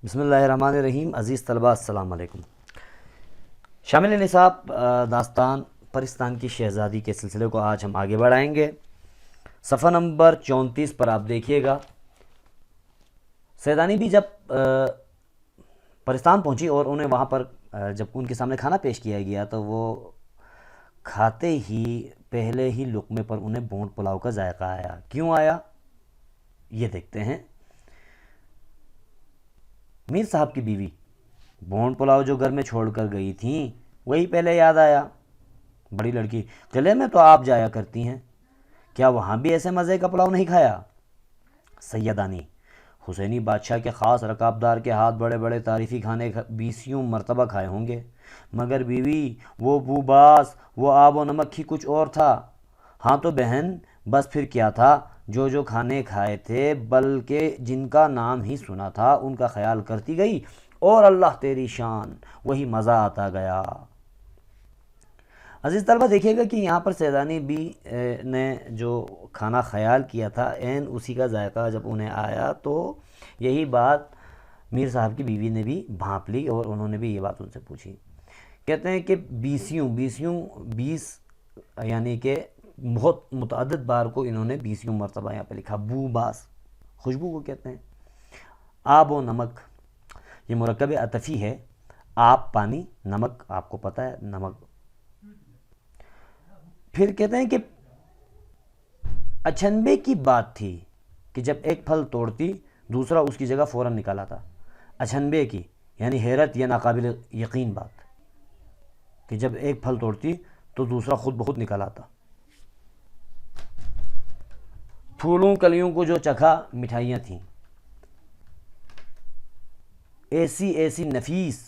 بسم اللہ الرحمن الرحیم۔ عزیز طلبہ السلام علیکم۔ شامل نصاب داستان پرستان کی شہزادی کے سلسلے کو آج ہم آگے بڑھائیں گے۔ صفحہ نمبر 34 پر آپ دیکھیے گا، سیدانی بھی جب پرستان پہنچی اور انہیں وہاں پر جب ان کے سامنے کھانا پیش کیا گیا تو وہ کھاتے ہی پہلے ہی لقمے پر انہیں بونٹ پلاؤ کا ذائقہ آیا۔ کیوں آیا یہ دیکھتے ہیں۔ میر صاحب کی بیوی بونٹ پلاؤ جو گھر میں چھوڑ کر گئی تھیں وہی پہلے یاد آیا۔ بڑی لڑکی: قلعے میں تو آپ جایا کرتی ہیں، کیا وہاں بھی ایسے مزے کا پلاؤ نہیں کھایا؟ سیدانی: حسینی بادشاہ کے خاص رکابدار کے ہاتھ بڑے بڑے تعریفی کھانے 20 مرتبہ کھائے ہوں گے، مگر بیوی وہ بو باس، وہ آب و نمک ہی کچھ اور تھا۔ ہاں تو بہن، بس پھر کیا تھا، جو کھانے کھائے تھے بلکہ جن کا نام ہی سنا تھا ان کا خیال کرتی گئی، اور اللہ تیری شان، وہی مزہ آتا گیا۔ عزیز طلبہ دیکھیے گا کہ یہاں پر سیدانی بی نے جو کھانا خیال کیا تھا عین اسی کا ذائقہ جب انہیں آیا، تو یہی بات میر صاحب کی بیوی نے بھی بھانپ لی اور انہوں نے بھی یہ بات ان سے پوچھی۔ کہتے ہیں کہ 20 یعنی کہ بہت متعدد بار کو انہوں نے 20 مرتبہ یہاں پہ لکھا۔ بو باس خوشبو کو کہتے ہیں۔ آب و نمک یہ مرکب عطفی ہے، آب پانی، نمک آپ کو پتہ ہے نمک۔ پھر کہتے ہیں کہ اچھنبے کی بات تھی کہ جب ایک پھل توڑتی دوسرا اس کی جگہ فوراً نکال آتا۔ اچھنبے کی یعنی حیرت یا ناقابل یقین بات کہ جب ایک پھل توڑتی تو دوسرا خود بخود نکال آتا۔ پھولوں کلیوں کو جو چکھا مٹھائیاں تھیں، ایسی نفیس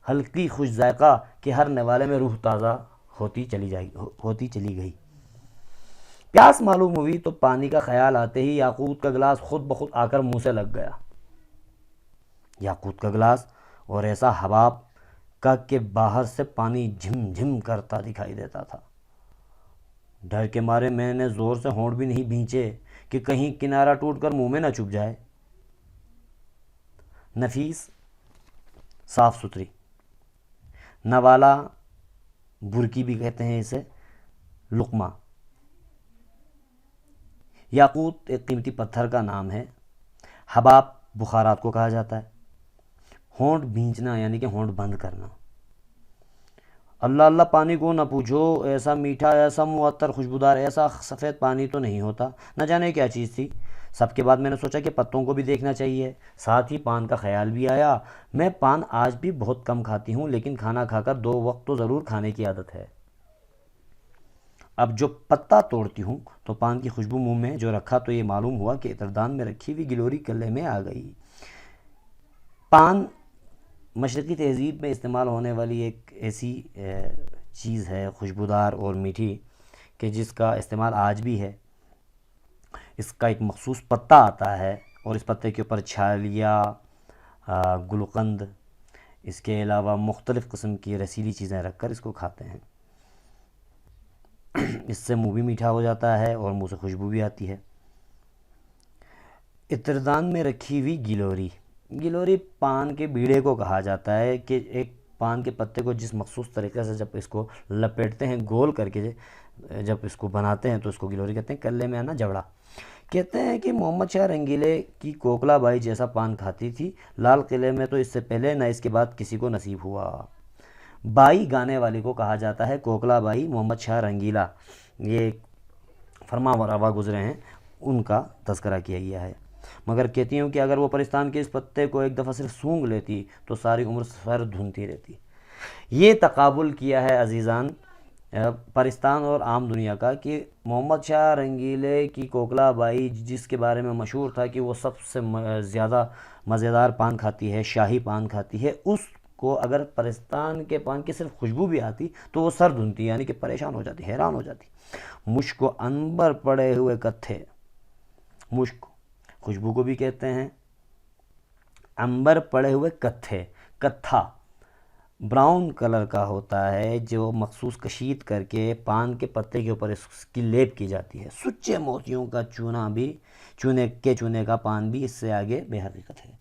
ہلکی خوش ذائقہ کہ ہر نوالے میں روح تازہ ہوتی چلی گئی۔ پیاس معلوم ہوئی تو پانی کا خیال آتے ہی یاقوت کا گلاس خود بخود آ کر منہ سے لگ گیا۔ یاقوت کا گلاس اور ایسا حباب کا کہ باہر سے پانی جھم جھم کرتا دکھائی دیتا تھا۔ ڈر کے مارے میں نے زور سے ہونٹ بھی نہیں بھینچے کہ کہیں کنارہ ٹوٹ کر منہ میں نہ چبھ جائے۔ نفیس صاف ستھری، نوالا برکی بھی کہتے ہیں اسے، لقمہ۔ یاقوت ایک قیمتی پتھر کا نام ہے۔ حباب بخارات کو کہا جاتا ہے۔ ہونٹ بھینچنا یعنی کہ ہونٹ بند کرنا۔ اللہ اللہ پانی کو نہ پوچھو، ایسا میٹھا، ایسا معطر خوشبودار، ایسا سفید پانی تو نہیں ہوتا۔ نہ جانے کیا چیز تھی۔ سب کے بعد میں نے سوچا کہ پتوں کو بھی دیکھنا چاہیے، ساتھ ہی پان کا خیال بھی آیا۔ میں پان آج بھی بہت کم کھاتی ہوں، لیکن کھانا کھا کر 2 وقت تو ضرور کھانے کی عادت ہے۔ اب جو پتا توڑتی ہوں تو پان کی خوشبو منہ میں جو رکھا تو یہ معلوم ہوا کہ عطردان میں رکھی ہوئی گلوری گلے میں آ گئی۔ پان مشرقی تہذیب میں استعمال ہونے والی ایک ایسی چیز ہے خوشبودار اور میٹھی کہ جس کا استعمال آج بھی ہے۔ اس کا ایک مخصوص پتہ آتا ہے اور اس پتے کے اوپر چھالیا، گلقند، اس کے علاوہ مختلف قسم کی رسیلی چیزیں رکھ کر اس کو کھاتے ہیں۔ اس سے منہ بھی میٹھا ہو جاتا ہے اور منہ سے خوشبو بھی آتی ہے۔ عطردان میں رکھی ہوئی گلوری پان کے بیڑے کو کہا جاتا ہے کہ ایک پان کے پتے کو جس مخصوص طریقے سے جب اس کو لپیٹتے ہیں گول کر کے، جب اس کو بناتے ہیں تو اس کو گلوری کہتے ہیں۔ کلے میں آنا جوڑا۔ کہتے ہیں کہ محمد شاہ رنگیلے کی کوکلا بائی جیسا پان کھاتی تھی۔ لال قلعے میں تو اس سے پہلے نہ اس کے بعد کسی کو نصیب ہوا۔ بائی گانے والی کو کہا جاتا ہے کوکلا بائی محمد شاہ رنگیلا، یہ فرما روا گزرے ہیں، ان کا تذکرہ کیا گیا ہے۔ مگر کہتی ہوں کہ اگر وہ پرستان کے اس پتے کو ایک دفعہ صرف سونگھ لیتی تو ساری عمر سر دھنتی رہتی۔ یہ تقابل کیا ہے عزیزان پرستان اور عام دنیا کا کہ محمد شاہ رنگیلے کی کوکلا بائی جس کے بارے میں مشہور تھا کہ وہ سب سے زیادہ مزیدار پان کھاتی ہے، شاہی پان کھاتی ہے، اس کو اگر پرستان کے پان کی صرف خوشبو بھی آتی تو وہ سر دھنتی، یعنی کہ پریشان ہو جاتی، حیران ہو جاتی۔ مشک و عنبر پڑے ہوئے کتھے، مشک خوشبو کو بھی کہتے ہیں، عنبر پڑے ہوئے کتھا براؤن کلر کا ہوتا ہے جو مخصوص کشید کر کے پان کے پتے کے اوپر اس کی لیپ کی جاتی ہے۔ سچے موتیوں کا چونے کا پان بھی اس سے آگے بے حقیقت ہے۔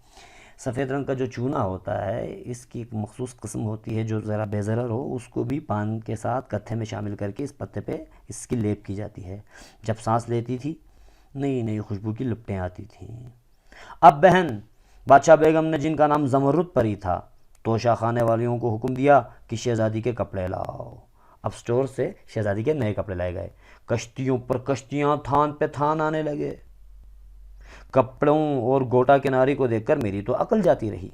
سفید رنگ کا جو چونا ہوتا ہے اس کی ایک مخصوص قسم ہوتی ہے جو ذرا بے ضرر ہو، اس کو بھی پان کے ساتھ کتھے میں شامل کر کے اس پتے پہ اس کی لیپ کی جاتی ہے۔ جب سانس لیتی تھی نئی نئی خوشبو کی لپٹیں آتی تھیں۔ اب بہن بادشاہ بیگم نے، جن کا نام زمرد پری تھا، توشہ خانے والیوں کو حکم دیا کہ شہزادی کے کپڑے لاؤ۔ اب سٹور سے شہزادی کے نئے کپڑے لائے گئے۔ کشتیوں پر کشتیاں، تھان پہ تھان آنے لگے۔ کپڑوں اور گوٹا کناری کو دیکھ کر میری تو عقل جاتی رہی۔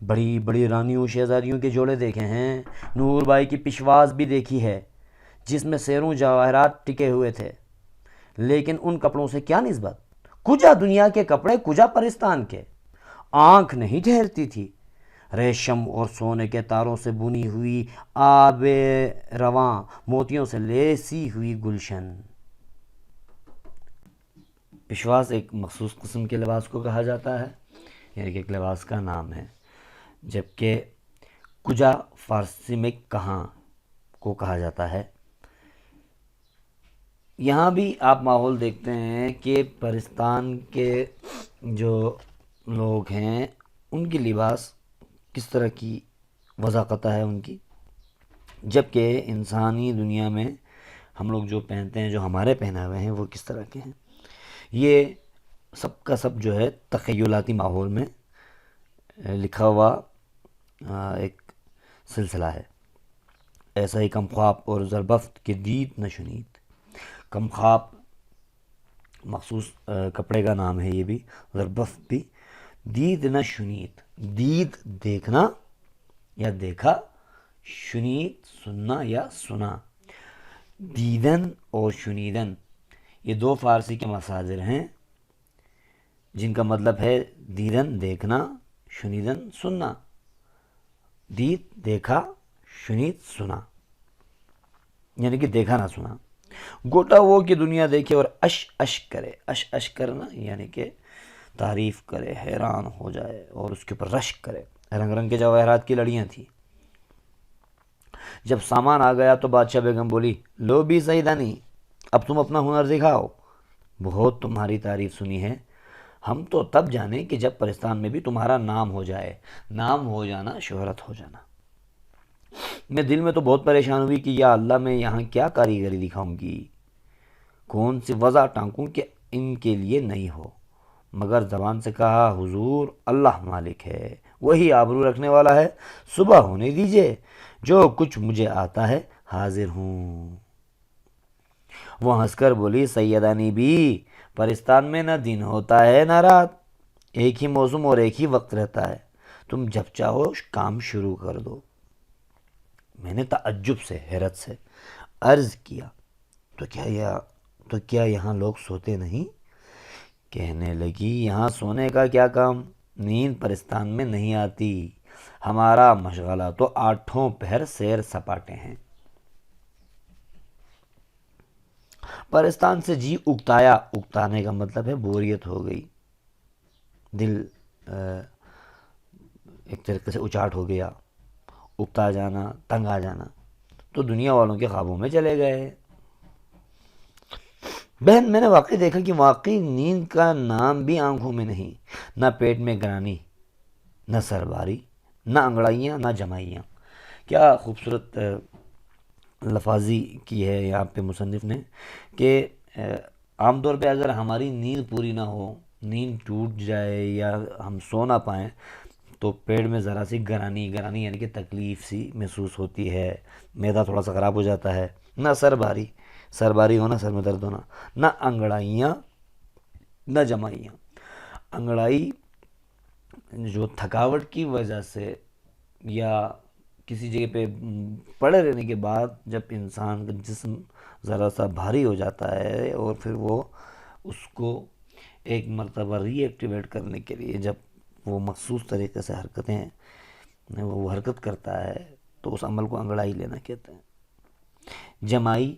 بڑی بڑی رانیوں شہزادیوں کے جوڑے دیکھے ہیں، نور بائی کی پشواز بھی دیکھی ہے جس میں سیروں جواہرات ٹکے ہوئے تھے، لیکن ان کپڑوں سے کیا نسبت؟ کجا دنیا کے کپڑے، کجا پرستان کے۔ آنکھ نہیں ٹھہرتی تھی۔ ریشم اور سونے کے تاروں سے بنی ہوئی آب رواں، موتیوں سے لیسی ہوئی گلشن۔ پشواز ایک مخصوص قسم کے لباس کو کہا جاتا ہے، یعنی کہ ایک لباس کا نام ہے، جبکہ کجا فارسی میں کہاں کو کہا جاتا ہے۔ یہاں بھی آپ ماحول دیکھتے ہیں کہ پرستان کے جو لوگ ہیں ان کی لباس کس طرح کی وضاقت ہے ان کی، جبکہ انسانی دنیا میں ہم لوگ جو پہنتے ہیں، جو ہمارے پہناوے ہیں، وہ کس طرح کے ہیں۔ یہ سب کا سب جو ہے تخیلاتی ماحول میں لکھا ہوا ایک سلسلہ ہے۔ ایسا ہی کم خواب اور زربفت کے دید نہ شنید۔ کم خواب مخصوص کپڑے کا نام ہے، یہ بھی زربفت بھی۔ دید نہ شنید، دید دیکھنا یا دیکھا، شنید سننا یا سنا۔ دیدن اور شنیدن یہ دو فارسی کے مصادر ہیں جن کا مطلب ہے دیدن دیکھنا، شنیدن سننا۔ دید دیکھا، شنید سنا، یعنی کہ دیکھا نہ سنا۔ گوٹا وہ کہ دنیا دیکھے اور اش اش کرے۔ اش اش کرنا یعنی کہ تعریف کرے، حیران ہو جائے اور اس کے اوپر رشک کرے۔ رنگ رنگ کے جواہرات کی لڑیاں تھیں۔ جب سامان آ گیا تو بادشاہ بیگم بولی، لو بھی سیدانی، اب تم اپنا ہنر دکھاؤ۔ بہت تمہاری تعریف سنی ہے، ہم تو تب جانے کہ جب پرستان میں بھی تمہارا نام ہو جائے۔ نام ہو جانا، شہرت ہو جانا۔ میں دل میں تو بہت پریشان ہوئی کہ یا اللہ، میں یہاں کیا کاریگری دکھاؤں گی، کون سی وضع ٹانکوں کہ ان کے لیے نہیں ہو، مگر زبان سے کہا، حضور اللہ مالک ہے، وہی آبرو رکھنے والا ہے، صبح ہونے دیجئے، جو کچھ مجھے آتا ہے حاضر ہوں۔ وہ ہنس کر بولی، سیدانی بھی، پرستان میں نہ دن ہوتا ہے نہ رات، ایک ہی موسم اور ایک ہی وقت رہتا ہے، تم جب چاہو کام شروع کر دو۔ میں نے تعجب سے، حیرت سے عرض کیا، تو کیا یہاں لوگ سوتے نہیں؟ کہنے لگی، یہاں سونے کا کیا کام، نیند پرستان میں نہیں آتی، ہمارا مشغلہ تو آٹھوں پہر سیر سپاٹے ہیں۔ پرستان سے جی اکتایا، اکتانے کا مطلب ہے بوریت ہو گئی، دل ایک طریقے سے اچاٹ ہو گیا، اکتا جانا، تنگ آ جانا، تو دنیا والوں کے خوابوں میں چلے گئے۔ بہن میں نے واقعی دیکھا کہ واقعی نیند کا نام بھی آنکھوں میں نہیں، نہ پیٹ میں گرانی، نہ سرباری، نہ انگڑائیاں، نہ جمائیاں۔ کیا خوبصورت لفاظی کی ہے یہاں پہ مصنف نے کہ عام طور پہ اگر ہماری نیند پوری نہ ہو، نیند ٹوٹ جائے یا ہم سو نہ پائیں تو پیٹ میں ذرا سی گرانی یعنی کہ تکلیف سی محسوس ہوتی ہے، معدہ تھوڑا سا خراب ہو جاتا ہے۔ نہ سرباری ہونا، سر میں درد ہونا، نہ انگڑائیاں، نہ جمائیاں۔ انگڑائی جو تھکاوٹ کی وجہ سے یا کسی جگہ پہ پڑے رہنے کے بعد جب انسان کا جسم ذرا سا بھاری ہو جاتا ہے اور پھر وہ اس کو ایک مرتبہ ری ایکٹیویٹ کرنے کے لیے جب وہ مخصوص طریقے سے وہ حرکت کرتا ہے تو اس عمل کو انگڑائی لینا کہتے ہیں۔ جمائی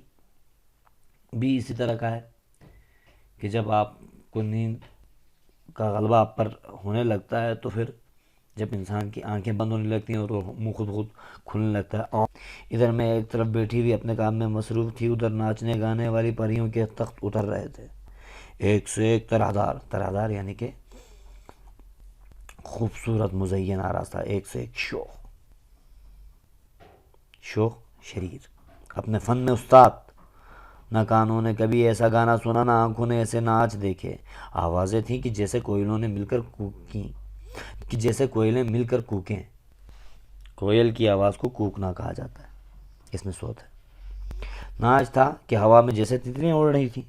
بھی اسی طرح کا ہے کہ جب آپ کو نیند کا غلبہ آپ پر ہونے لگتا ہے تو پھر جب انسان کی آنکھیں بند ہونے لگتی ہیں تو منہ خود کھلنے لگتا ہے۔ ادھر میں ایک طرف بیٹھی ہوئی اپنے کام میں مصروف تھی، ادھر ناچنے گانے والی پریوں کے تخت اتر رہے تھے، ایک سے ایک طرح دار یعنی کہ خوبصورت مزین آراستہ، ایک سے ایک شوخ شریر، اپنے فن میں استاد۔ نہ کانوں نے کبھی ایسا گانا سنا، نہ آنکھوں نے ایسے ناچ دیکھے۔ آوازیں تھیں کہ جیسے کوئلوں نے مل کر کوکیں، کہ جیسے کوئلیں مل کر کوکیں۔ کوئل کی آواز کو کوکنا کہا جاتا ہے، اس میں صوت ہے۔ ناچ تھا کہ ہوا میں جیسے تتلیاں اڑ رہی تھیں۔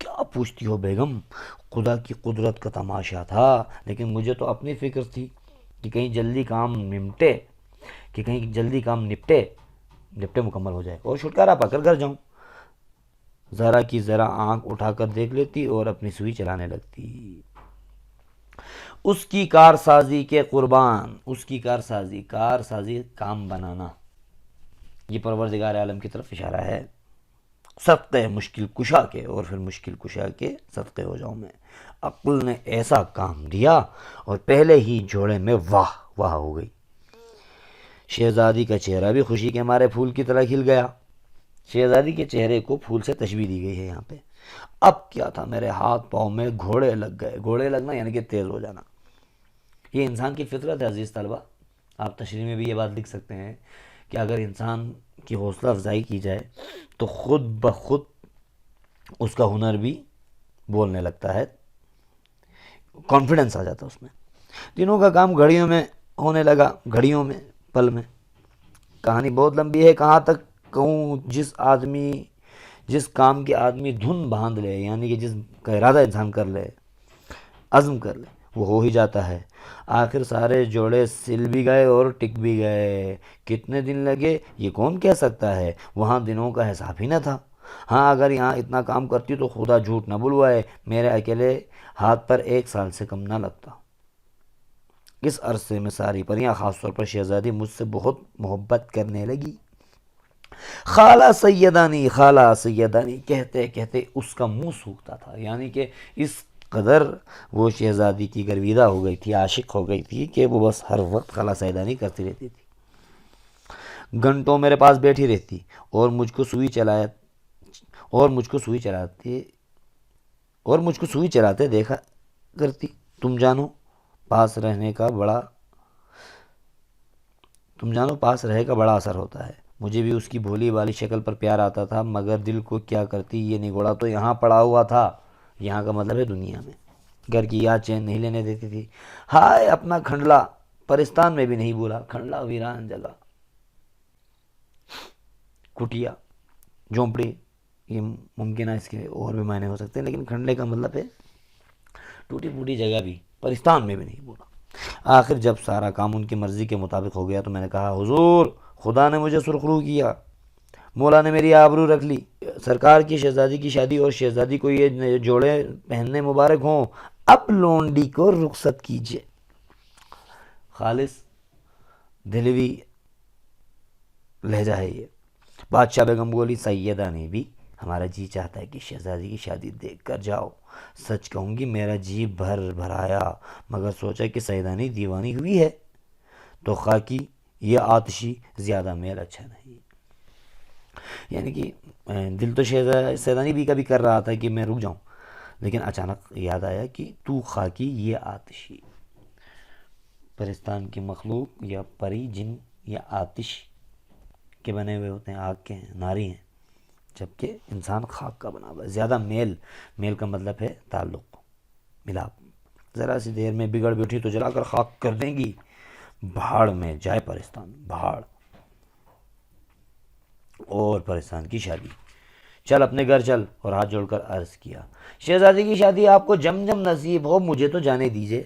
کیا پوچھتی ہو بیگم، خدا کی قدرت کا تماشا تھا، لیکن مجھے تو اپنی فکر تھی کہ کہیں جلدی کام نپٹے مکمل ہو جائے اور چھٹکارا پا کر گھر جاؤں۔ ذرا کی ذرا آنکھ اٹھا کر دیکھ لیتی اور اپنی سوئی چلانے لگتی۔ اس کی کارسازی کے قربان، اس کی کارسازی کام بنانا، یہ پروردگار عالم کی طرف اشارہ ہے۔ صدقے مشکل کشا کے، اور پھر مشکل کشا کے صدقے ہو جاؤں میں۔ عقل نے ایسا کام دیا اور پہلے ہی جوڑے میں واہ واہ ہو گئی۔ شہزادی کا چہرہ بھی خوشی کے مارے پھول کی طرح کھل گیا۔ شہزادی کے چہرے کو پھول سے تشبیہ دی گئی ہے یہاں پہ۔ اب کیا تھا، میرے ہاتھ پاؤں میں گھوڑے لگ گئے۔ گھوڑے لگنا یعنی کہ تیز ہو جانا، یہ انسان کی فطرت ہے عزیز طلبہ۔ آپ تشریح میں بھی یہ بات لکھ سکتے ہیں کہ اگر انسان کی حوصلہ افزائی کی جائے تو خود بخود اس کا ہنر بھی بولنے لگتا ہے، کانفیڈنس آ جاتا ہے اس میں۔ دنوں کا کام گھڑیوں میں ہونے لگا، گھڑیوں میں، پل میں۔ کہانی بہت لمبی ہے، کہاں تک کہوں۔ جس کام کی آدمی دھن باندھ لے، یعنی کہ جس کا ارادہ انسان کر لے، عزم کر لے، وہ ہو ہی جاتا ہے۔ آخر سارے جوڑے سل بھی گئے اور ٹک بھی گئے۔ کتنے دن لگے یہ کون کہہ سکتا ہے، وہاں دنوں کا حساب ہی نہ تھا۔ ہاں اگر یہاں اتنا کام کرتی تو خدا جھوٹ نہ بلوائے، میرے اکیلے ہاتھ پر 1 سال سے کم نہ لگتا۔ اس عرصے میں ساری پریاں، خاص طور پر شہزادی، مجھ سے بہت محبت کرنے لگی۔ خالہ سیدانی کہتے کہتے اس کا منہ سوکھتا تھا، یعنی کہ اس قدر وہ شہزادی کی گرویدہ ہو گئی تھی، عاشق ہو گئی تھی کہ وہ بس ہر وقت خالہ سیدانی کرتی رہتی تھی۔ گھنٹوں میرے پاس بیٹھی رہتی اور مجھ کو سوئی چلاتے دیکھا کرتی۔ تم جانو پاس رہے کا بڑا اثر ہوتا ہے۔ مجھے بھی اس کی بھولی والی شکل پر پیار آتا تھا، مگر دل کو کیا کرتی، یہ نگوڑا تو یہاں پڑا ہوا تھا، یہاں کا مطلب ہے دنیا میں۔ گھر کی یاد چین نہیں لینے دیتی تھی۔ ہائے اپنا کھنڈلا، پرستان میں بھی نہیں بولا۔ کھنڈلا ویران جگہ، کٹیا، جھونپڑی، یہ ممکن ہے اس کے اور بھی معنی ہو سکتے ہیں، لیکن کھنڈلے کا مطلب ہے ٹوٹی پھوٹی جگہ بھی، پرستان میں بھی نہیں بولا۔ آخر جب سارا کام ان کی مرضی کے مطابق ہو گیا تو میں نے کہا، حضور خدا نے مجھے سرخرو کیا، مولا نے میری آبرو رکھ لی۔ سرکار کی شہزادی کی شادی اور شہزادی کو یہ جوڑے پہننے مبارک ہوں۔ اب لونڈی کو رخصت کیجیے۔ خالص دلوی لہجہ ہے یہ۔ بادشاہ بیگم بولی، سیدہ نے بھی ہمارا جی چاہتا ہے کہ شہزادی کی شادی دیکھ کر جاؤ۔ سچ کہوں گی میرا جی بھر آیا، مگر سوچا کہ سیدانی دیوانی ہوئی ہے تو خاکی یہ آتشی زیادہ میل اچھا نہیں۔ یعنی کہ دل تو سیدانی بھی کبھی کر رہا تھا کہ میں رک جاؤں، لیکن اچانک یاد آیا کہ تو خاکی یہ آتشی۔ پرستان کی مخلوق یا پری جن یا آتش کے بنے ہوئے ہوتے ہیں، آگ کے ہیں، ناری ہیں، جبکہ انسان خاک کا بنا ہوا ہے۔ زیادہ میل کا مطلب ہے تعلق، ملاپ۔ ذرا سی دیر میں بگڑ بیٹھی تو جلا کر خاک کر دیں گی۔ بھاڑ میں جائے پرستان، بھاڑ۔ اور پرستان کی شادی، چل اپنے گھر چل، اور ہاتھ جوڑ کر عرض کیا، شہزادی کی شادی آپ کو جم نصیب ہو، مجھے تو جانے دیجئے۔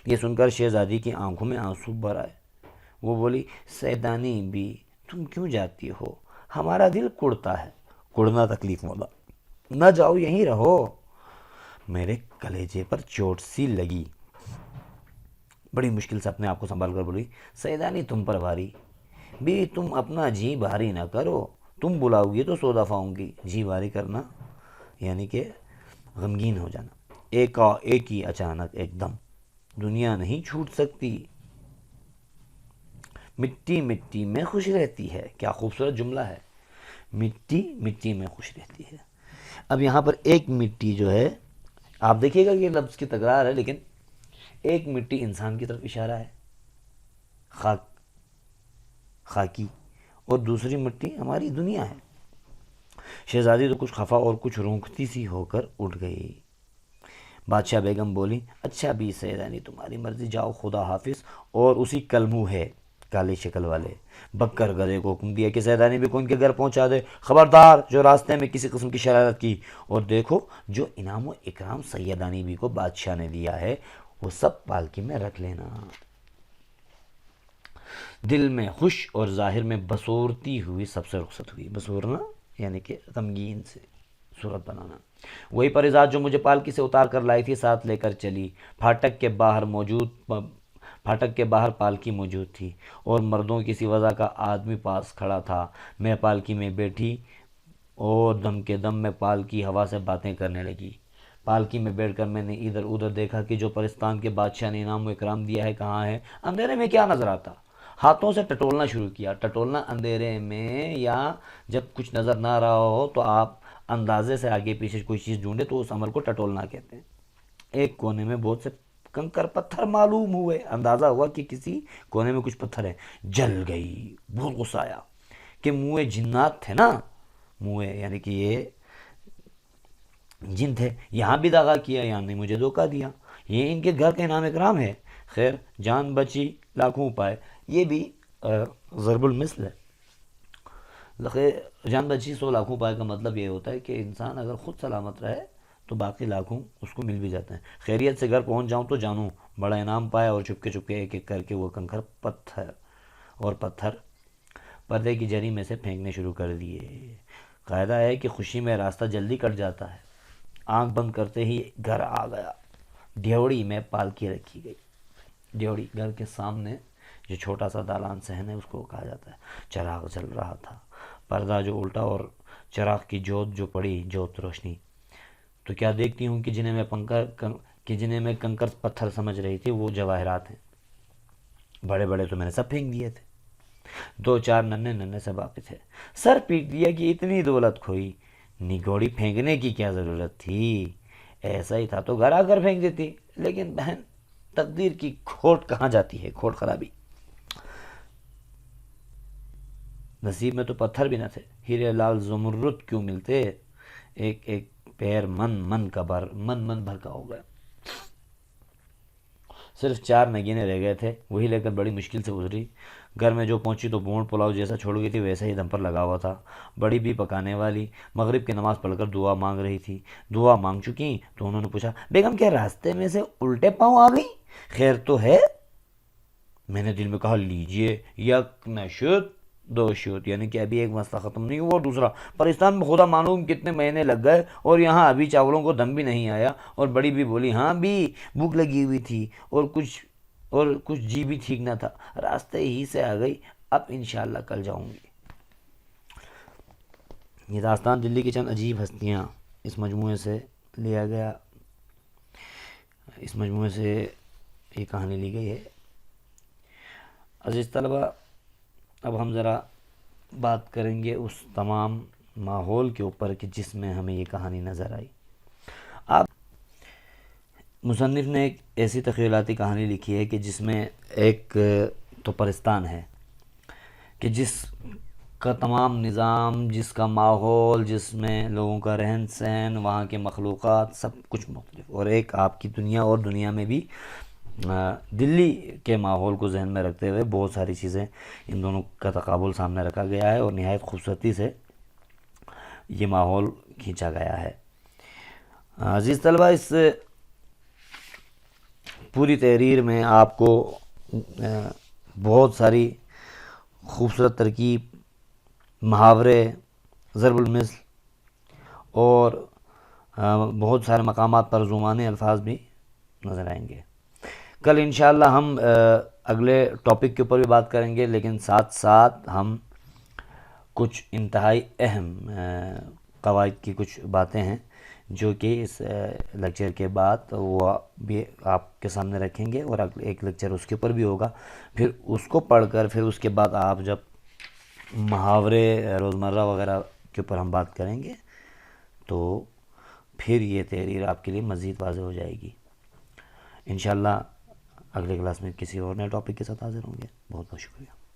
یہ سن کر شہزادی کی آنکھوں میں آنسو بھر آئے۔ وہ بولی، سیدانی بھی تم کیوں جاتی ہو، ہمارا دل کڑتا ہے۔ کڑنا تکلیف والا، نہ جاؤ یہیں رہو۔ میرے کلیجے پر چوٹ سی لگی، بڑی مشکل سے اپنے آپ کو سنبھال کر بولی، سیدانی تم پر بھاری، بھی تم اپنا جی بھاری نہ کرو، تم بلاؤ گی تو 100 دفعہ آؤں گی۔ جی بھاری کرنا یعنی کہ غمگین ہو جانا۔ ایک ہی اچانک ایک دم، دنیا نہیں چھوٹ سکتی، مٹی مٹی میں خوش رہتی ہے۔ کیا خوبصورت جملہ ہے، مٹی مٹی میں خوش رہتی ہے۔ اب یہاں پر ایک مٹی جو ہے، آپ دیکھیے گا کہ لفظ کی تکرار ہے، لیکن ایک مٹی انسان کی طرف اشارہ ہے، خاک، خاکی، اور دوسری مٹی ہماری دنیا ہے۔ شہزادی تو کچھ خفا اور کچھ رونقتی سی ہو کر اٹھ گئی۔ بادشاہ بیگم بولی، اچھا بھی سیدانی تمہاری مرضی، جاؤ خدا حافظ۔ اور اسی کلمو ہے کالی شکل والے بکر گدھے کو حکم دیا کہ سیدانی بھی کو ان کے گھر پہنچا دے، خبردار جو راستے میں کسی قسم کی شرارت کی، اور دیکھو جو انعام و اکرام سیدانی بھی کو بادشاہ نے دیا ہے وہ سب پالکی میں رکھ لینا۔ دل میں خوش اور ظاہر میں بسورتی ہوئی سب سے رخصت ہوئی۔ بسورنا یعنی کہ غمگین سے صورت بنانا۔ وہی پریزاد جو مجھے پالکی سے اتار کر لائی تھی ساتھ لے کر چلی۔ پھاٹک کے باہر پالکی موجود تھی اور مردوں کسی وضع کا آدمی پاس کھڑا تھا۔ میں پالکی میں بیٹھی اور دم کے دم میں پالکی ہوا سے باتیں کرنے لگی۔ پالکی میں بیٹھ کر میں نے ادھر ادھر دیکھا کہ جو پرستان کے بادشاہ نے انعام و اکرام دیا ہے کہاں ہے۔ اندھیرے میں کیا نظر آتا؟ ہاتھوں سے ٹٹولنا شروع کیا۔ ٹٹولنا اندھیرے میں یا جب کچھ نظر نہ رہا ہو تو آپ اندازے سے آگے پیچھے کوئی چیز ڈھونڈے تو اس عمل کو ٹٹولنا کہتے ہیں۔ ایک کونے میں بہت سے کنکر پتھر معلوم ہوئے، اندازہ ہوا کہ کسی کونے میں کچھ پتھر ہیں۔ جل گئی، بہت غصہ آیا کہ موئے جنات تھے نا، موئے یعنی کہ یہ جن تھے، یہاں بھی داغا کیا، یہاں نے مجھے دھوکہ دیا، یہ ان کے گھر کا انعام اکرام ہے۔ خیر جان بچی لاکھوں پائے، یہ بھی ضرب المثل ہے۔ جان بچی 100 لاکھوں پائے کا مطلب یہ ہوتا ہے کہ انسان اگر خود سلامت رہے تو باقی لاکھوں اس کو مل بھی جاتے ہیں۔ خیریت سے گھر پہنچ جاؤں تو جانوں بڑا انعام پایا، اور چپکے چپکے ایک ایک کر کے وہ کنکر پتھر پردے کی جری میں سے پھینکنے شروع کر دیے۔ قاعدہ ہے کہ خوشی میں راستہ جلدی کٹ جاتا ہے۔ آنکھ بند کرتے ہی گھر آ گیا۔ ڈھیوڑی میں پالکی رکھی گئی۔ ڈھیوڑی گھر کے سامنے جو چھوٹا سا دالان صحن ہے اس کو کہا جاتا ہے۔ چراغ جل رہا تھا، پردہ جو الٹا اور چراغ کی جوت جو پڑی، جوت روشنی تو کیا دیکھتی ہوں کہ جنہیں میں کنکر پتھر سمجھ رہی تھی وہ جواہرات ہیں۔ بڑے بڑے تو میں نے سب پھینک دیے تھے، 2-4 ننھے سے باقی تھے۔ سر پیٹ دیا کہ اتنی دولت کھوئی، نگوڑی پھینکنے کی کیا ضرورت تھی، ایسا ہی تھا تو گھر آ کر پھینک دیتی۔ لیکن بہن تقدیر کی کھوٹ کہاں جاتی ہے، کھوٹ خرابی۔ نصیب میں تو پتھر بھی نہ تھے، ہیرے لال زمرد کیوں ملتے، ایک ایک پیر من بھر کا ہو گیا۔ صرف 4 نگینے رہ گئے تھے، وہی لے کر بڑی مشکل سے گزری۔ گھر میں جو پہنچی تو بھونڈ پلاؤ جیسا چھوڑ گئی تھی ویسا ہی دم پر لگا ہوا تھا۔ بڑی بھی پکانے والی مغرب کی نماز پڑھ کر دعا مانگ رہی تھی۔ دعا مانگ چکی تو انہوں نے پوچھا، بیگم کیا راستے میں سے الٹے پاؤں آ گئی، خیر تو ہے؟ میں نے دل میں کہا، لیجئے، یک نشت دو شت، یعنی کہ ابھی ایک مسئلہ ختم نہیں ہوا اور دوسرا پاکستان میں خدا معلوم کتنے مہینے لگ گئے اور یہاں ابھی چاولوں کو دم بھی نہیں آیا۔ اور بڑی بھی بولی، ہاں بھی بھوک لگی ہوئی تھی اور کچھ جی بھی ٹھیک نہ تھا، راستے ہی سے آ گئی، اب انشاءاللہ کل جاؤں گی۔ یہ داستان دلی کی چند عجیب ہستیاں اس مجموعے سے لیا گیا، اس مجموعے سے یہ کہانی لی گئی ہے۔ عزیز طلبہ، اب ہم ذرا بات کریں گے اس تمام ماحول کے اوپر کہ جس میں ہمیں یہ کہانی نظر آئی۔ مصنف نے ایک ایسی تخیلاتی کہانی لکھی ہے کہ جس میں ایک تو پرستان ہے کہ جس کا تمام نظام، جس کا ماحول، جس میں لوگوں کا رہن سہن، وہاں کے مخلوقات سب کچھ مختلف، اور ایک آپ کی دنیا، اور دنیا میں بھی دلی کے ماحول کو ذہن میں رکھتے ہوئے بہت ساری چیزیں ان دونوں کا تقابل سامنے رکھا گیا ہے اور نہایت خوبصورتی سے یہ ماحول کھینچا گیا ہے۔ عزیز طلبہ، اس پوری تحریر میں آپ کو بہت ساری خوبصورت ترکیب، محاورے، ضرب المثل اور بہت سارے مقامات پر زمانے الفاظ بھی نظر آئیں گے۔ کل انشاءاللہ ہم اگلے ٹاپک کے اوپر بھی بات کریں گے، لیکن ساتھ ساتھ ہم کچھ انتہائی اہم قواعد کی کچھ باتیں ہیں جو کہ اس لیکچر کے بعد وہ بھی آپ کے سامنے رکھیں گے، اور ایک لیکچر اس کے اوپر بھی ہوگا۔ پھر اس کو پڑھ کر پھر اس کے بعد آپ جب محاورے روزمرہ وغیرہ کے اوپر ہم بات کریں گے تو پھر یہ تحریر آپ کے لیے مزید واضح ہو جائے گی۔ انشاءاللہ اگلے کلاس میں کسی اور نئے ٹاپک کے ساتھ حاضر ہوں گے. بہت بہت شکریہ.